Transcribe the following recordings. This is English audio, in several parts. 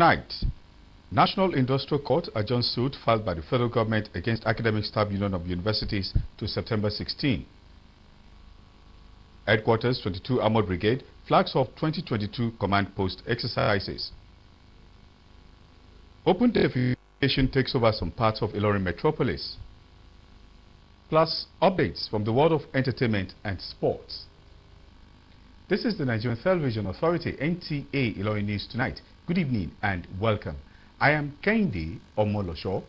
Tonight, National Industrial Court adjourns suit filed by the federal government against Academic Staff Union of Universities to September 16. Headquarters 22 Armored Brigade flags off 2022 command post exercises. Open defecation takes over some parts of Ilorin metropolis. Plus updates from the world of entertainment and sports. This is the Nigerian Television Authority, NTA ILORIN News Tonight. Good evening and welcome. I am Kendi Omolosho.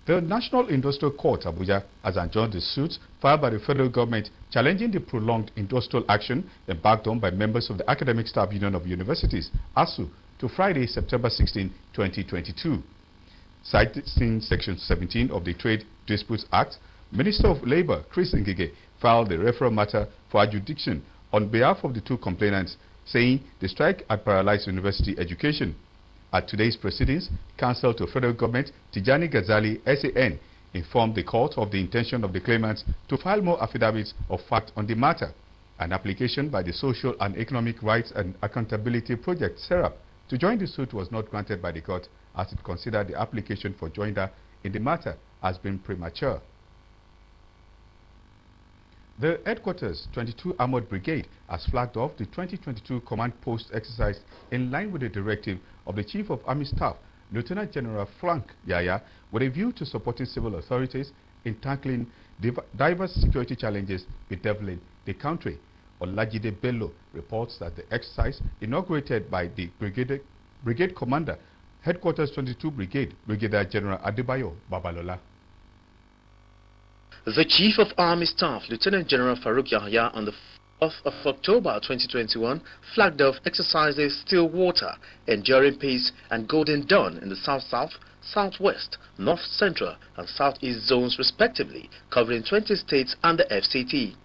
The National Industrial Court, Abuja, has adjourned the suit filed by the federal government challenging the prolonged industrial action embarked on by members of the Academic Staff Union of Universities, ASU, to Friday, September 16, 2022. Citing Section 17 of the Trade Disputes Act, Minister of Labour, Chris Ngige, filed the referral matter for adjudication on behalf of the two complainants, saying the strike had paralyzed university education. At today's proceedings, Counsel to Federal Government Tijani Ghazali, SAN, informed the court of the intention of the claimants to file more affidavits of fact on the matter. An application by the Social and Economic Rights and Accountability Project, SERAP, to join the suit was not granted by the court as it considered the application for joinder in the matter as being premature. The Headquarters 22 Armored Brigade has flagged off the 2022 command post exercise in line with the directive of the Chief of Army Staff, Lieutenant General Frank Yaya, with a view to supporting civil authorities in tackling diverse security challenges bedeviling the country. Olajide Bello reports that the exercise, inaugurated by the Brigade Commander, Headquarters 22 Brigade, Brigadier General Adebayo Babalola. The Chief of Army Staff, Lieutenant General Farouk Yahya, on the 4th of October 2021, flagged off exercises Stillwater, Enduring Peace, and Golden Dawn in the South-South, Southwest, North Central, and Southeast zones respectively, covering 20 states and the FCT.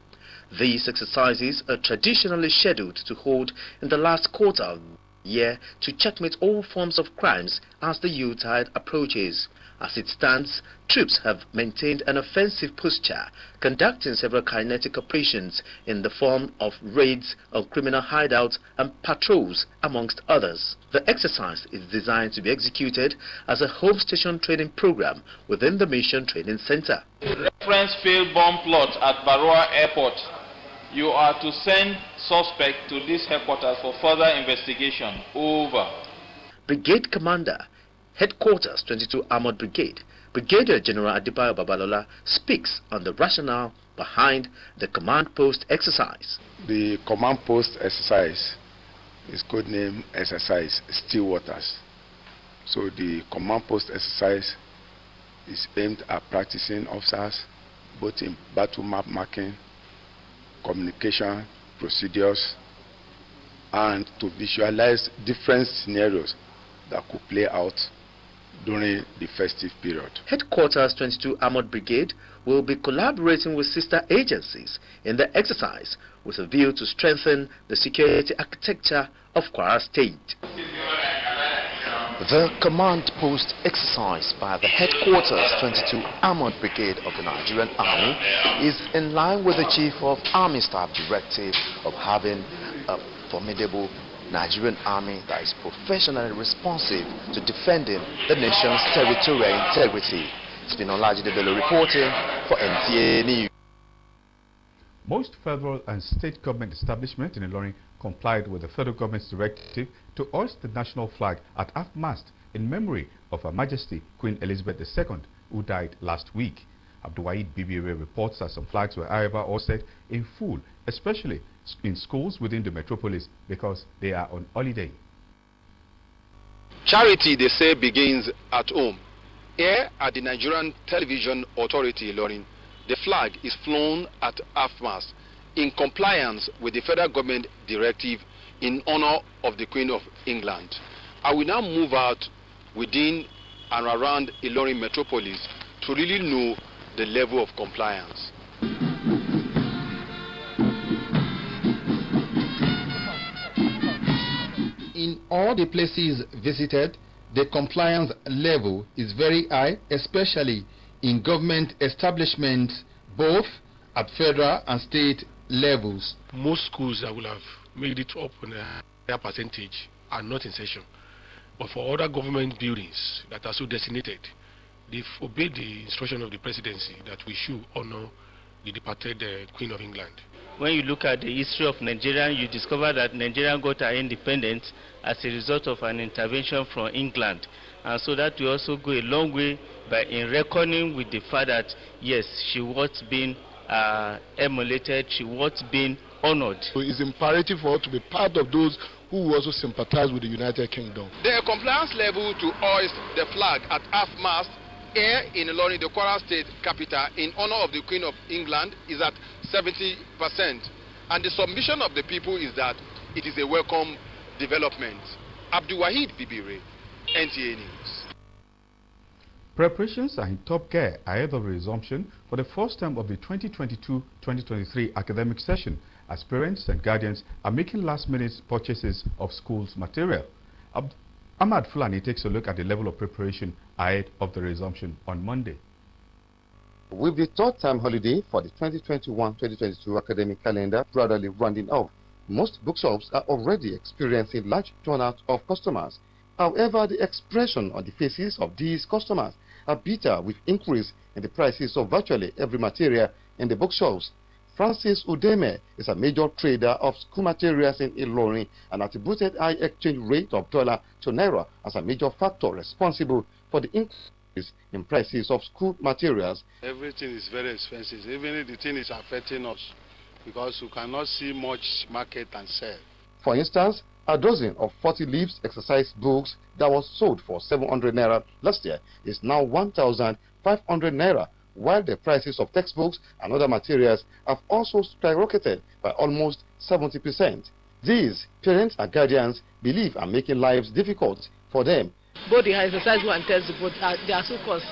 These exercises are traditionally scheduled to hold in the last quarter of the year to checkmate all forms of crimes as the Yuletide approaches. As it stands, troops have maintained an offensive posture, conducting several kinetic operations in the form of raids on criminal hideouts and patrols, amongst others. The exercise is designed to be executed as a home station training program within the Mission Training Center. Reference failed bomb plot at Baroa Airport. You are to send suspect to this headquarters for further investigation. Over. Brigade Commander, Headquarters 22 Armored Brigade, Brigadier General Adebayo Babalola, speaks on the rationale behind the command post exercise. The command post exercise is codenamed exercise Stillwaters. So the command post exercise is aimed at practicing officers both in battle map marking, communication procedures, and to visualize different scenarios that could play out during the festive period. Headquarters 22 Armored Brigade will be collaborating with sister agencies in the exercise with a view to strengthen the security architecture of Kwara State. The command post exercise by the Headquarters 22 Armored Brigade of the Nigerian Army is in line with the Chief of Army Staff directive of having a formidable Nigerian Army that is professionally responsive to defending the nation's territorial integrity. It's been Olajide Bello reporting for NTA News. Most federal and state government establishments in Ilorin complied with the federal government's directive to hoist the national flag at half-mast in memory of Her Majesty Queen Elizabeth II, who died last week. Abdulwahid Bibiere reports that some flags were, however, hoisted in full, especially in schools within the metropolis because they are on holiday. Charity, they say, begins at home. Here at the Nigerian Television Authority, Ilorin, the flag is flown at half-mast in compliance with the federal government directive in honor of the Queen of England. I will now move out within and around Ilorin metropolis to really know the level of compliance. In all the places visited, the compliance level is very high, especially in government establishments, both at federal and state levels. Most schools that will have made it up on a higher percentage are not in session. But for other government buildings that are so designated, they've obeyed the instruction of the presidency that we should honor the departed Queen of England. When you look at the history of Nigeria, you discover that Nigeria got her independence as a result of an intervention from England. And so that will also go a long way in reckoning with the fact that, yes, she was being emulated, she was being honored. So it's imperative for us to be part of those who also sympathize with the United Kingdom. The compliance level to hoist the flag at half-mast here in Ilorin, the Kwara State capital, in honor of the Queen of England is at 70%. And the submission of the people is that it is a welcome development. Abdul Wahid Bibire, NTA News. Preparations are in top gear ahead of the resumption for the first term of the 2022-2023 academic session, as parents and guardians are making last-minute purchases of school's material. Ahmad Fulani takes a look at the level of preparation ahead of the resumption on Monday. With the third-term holiday for the 2021-2022 academic calendar gradually rounding up, most bookshops are already experiencing large turnout of customers. However, the expression on the faces of these customers are bitter with increase in the prices of virtually every material in the bookshops. Francis Udeme is a major trader of school materials in Ilorin and attributed high exchange rate of dollar to naira as a major factor responsible for the increase in prices of school materials. Everything is very expensive, even if the thing is affecting us, because we cannot see much market and sell. For instance, a dozen of 40 leaves exercise books that was sold for 700 naira last year is now 1,500 naira, while the prices of textbooks and other materials have also skyrocketed by almost 70%. These parents and guardians believe are making lives difficult for them. Both the exercise book and textbook, they are so cost.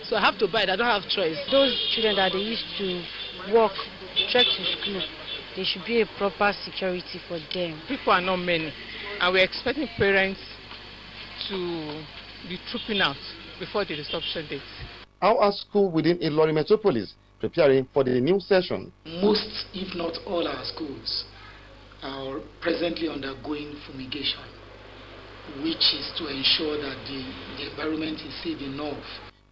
So I have to buy it, I don't have choice. Those children that they used to walk, trek to school, there should be a proper security for them. People are not many, and we're expecting parents to be trooping out before the resumption date. How are schools within Ilorin Metropolis preparing for the new session? Most, if not all, our schools are presently undergoing fumigation, which is to ensure that the environment is safe enough.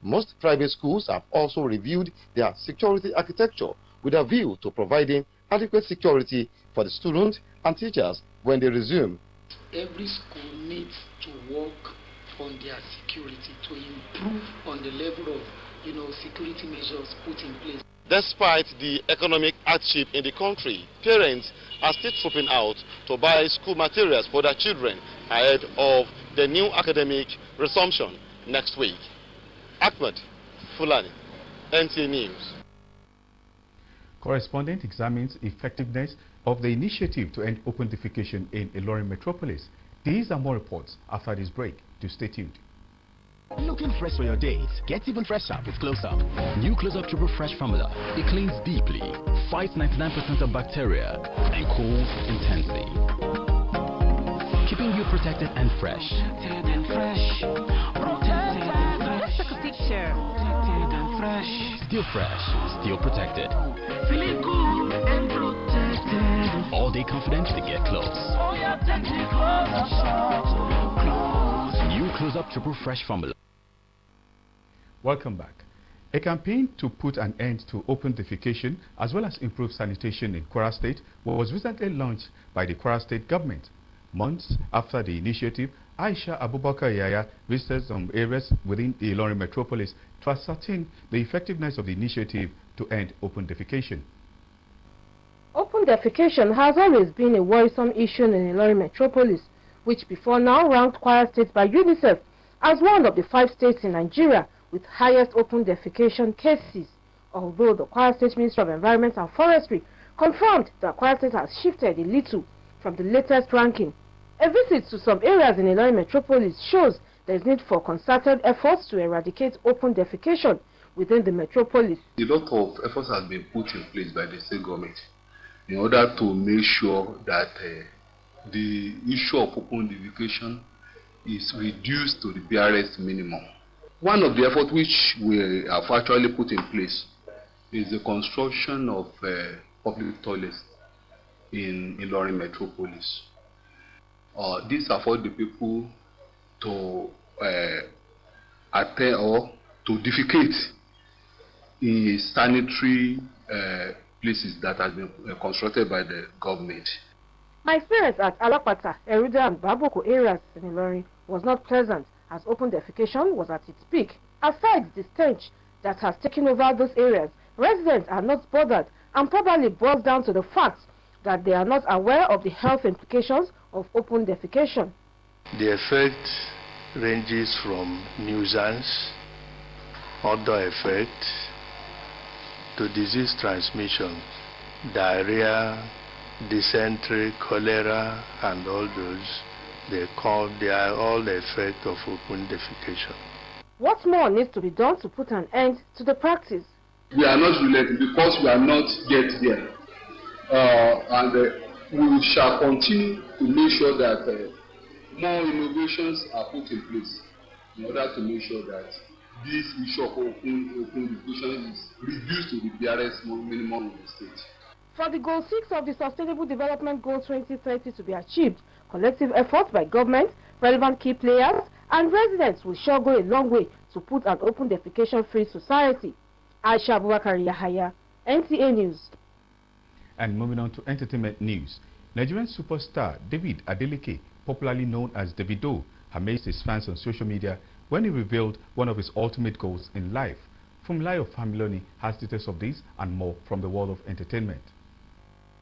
Most private schools have also reviewed their security architecture with a view to providing adequate security for the students and teachers when they resume. Every school needs to work on their security to improve on the level of security measures put in place. Despite the economic hardship in the country, parents are still trooping out to buy school materials for their children ahead of the new academic resumption next week. Ahmed Fulani, NTA News. Correspondent examines effectiveness of the initiative to end open defecation in Ilorin Metropolis. These and more reports after this break. Do stay tuned. Looking fresh for your days? Get even fresher with Close-Up. New Close-Up Triple Fresh formula. It cleans deeply, fights 99% of bacteria, and cools intensely, keeping you protected and fresh. Protected and fresh. Protected and fresh. Let's take a picture. Protected and fresh. Still fresh, still protected. Feeling good and protected. All day confident to get close. Oh yeah, take it close. New Close-Up Triple Fresh formula. Welcome back. A campaign to put an end to open defecation as well as improve sanitation in Kwara State was recently launched by the Kwara State government. Months after the initiative, Aisha Abubakar Yaya visited some areas within the Ilorin Metropolis to ascertain the effectiveness of the initiative to end open defecation. Open defecation has always been a worrisome issue in Ilorin Metropolis, which before now ranked Kwara State by UNICEF as one of the 5 states in Nigeria with highest open defecation cases. Although the Kwara State Ministry of Environment and Forestry confirmed that Kwara State has shifted a little from the latest ranking, a visit to some areas in Ilorin Metropolis shows there is need for concerted efforts to eradicate open defecation within the metropolis. A lot of efforts have been put in place by the state government in order to make sure that the issue of open defecation is reduced to the barest minimum. One of the efforts which we have actually put in place is the construction of public toilets in Ilorin Metropolis. This affords the people to attend or to defecate in sanitary places that have been constructed by the government. My experience at Alapata, Eruda and Baboko areas in Ilorin was not pleasant, as open defecation was at its peak. Aside the stench that has taken over those areas, residents are not bothered and probably boils down to the fact that they are not aware of the health implications of open defecation. The effect ranges from nuisance, odor effect, to disease transmission, diarrhea, dysentery, cholera, and all those. They are all the effect of open defecation. What more needs to be done to put an end to the practice? We are not related because we are not yet there. We shall continue to make sure that more innovations are put in place in order to make sure that this issue of open defecation is reduced to the barest minimum in the state. For the Goal 6 of the Sustainable Development Goal 2030 to be achieved, collective efforts by government, relevant key players, and residents will sure go a long way to put an open defecation-free society. Aisha Abubakar Yahaya, NTA News. And moving on to entertainment news, Nigerian superstar David Adeleke, popularly known as Davido, amazed his fans on social media when he revealed one of his ultimate goals in life. Funmilayo Familoni has details of this and more from the world of entertainment.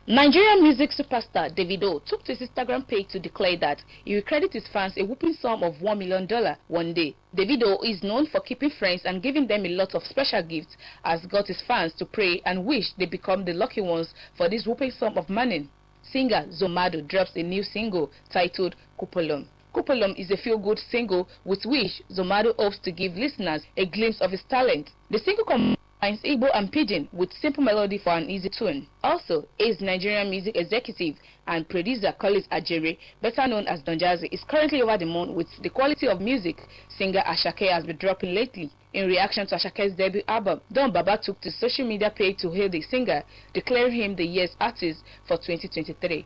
Nigerian music superstar Davido took to his Instagram page to declare that he will credit his fans a whopping sum of $1 million one day. Davido is known for keeping friends and giving them a lot of special gifts, has got his fans to pray and wish they become the lucky ones for this whopping sum of money. Singer Zomado drops a new single titled Kupolom. Kupolom is a feel-good single with which Zomado hopes to give listeners a glimpse of his talent. The single combines Igbo and Pidgin with simple melody for an easy tune. Also, his Nigerian music executive and producer Collins Ajere, better known as Don Jazzy, is currently over the moon with the quality of music singer Asake has been dropping lately. In reaction to Ashake's debut album, Don Baba took to social media page to hail the singer, declaring him the year's artist for 2023.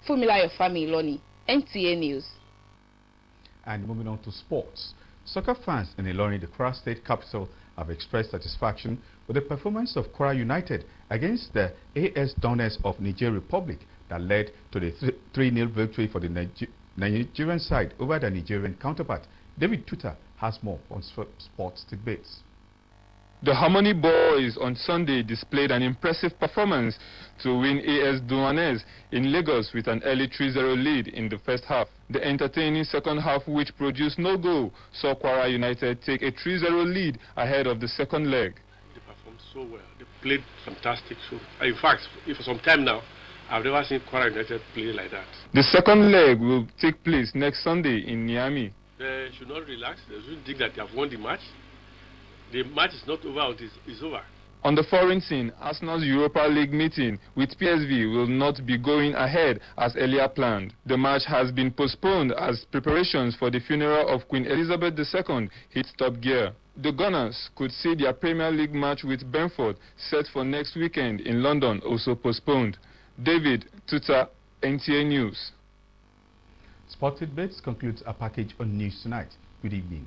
Funmilayo Familoni, NTA News. And moving on to sports. Soccer fans in Ilorin, the Kwara State capital, have expressed satisfaction with the performance of Kwara United against the AS Doners of Niger Republic that led to the 3-0 victory for the Nigerian side over the Nigerian counterpart. David Tuta has more on sports debates. The Harmony Boys on Sunday displayed an impressive performance to win AS Douanes in Lagos with an early 3-0 lead in the first half. The entertaining second half, which produced no goal, saw Kwara United take a 3-0 lead ahead of the second leg. They performed so well. They played fantastic. So, in fact, for some time now, I've never seen Kwara United play like that. The second leg will take place next Sunday in Niamey. They should not relax. They shouldn't think that they have won the match. The match is not over until it's over. On the foreign scene, Arsenal's Europa League meeting with PSV will not be going ahead as earlier planned. The match has been postponed as preparations for the funeral of Queen Elizabeth II hit top gear. The Gunners could see their Premier League match with Brentford set for next weekend in London also postponed. David Tuta, NTA News. Spotted Bits concludes our package on News Tonight. Good evening.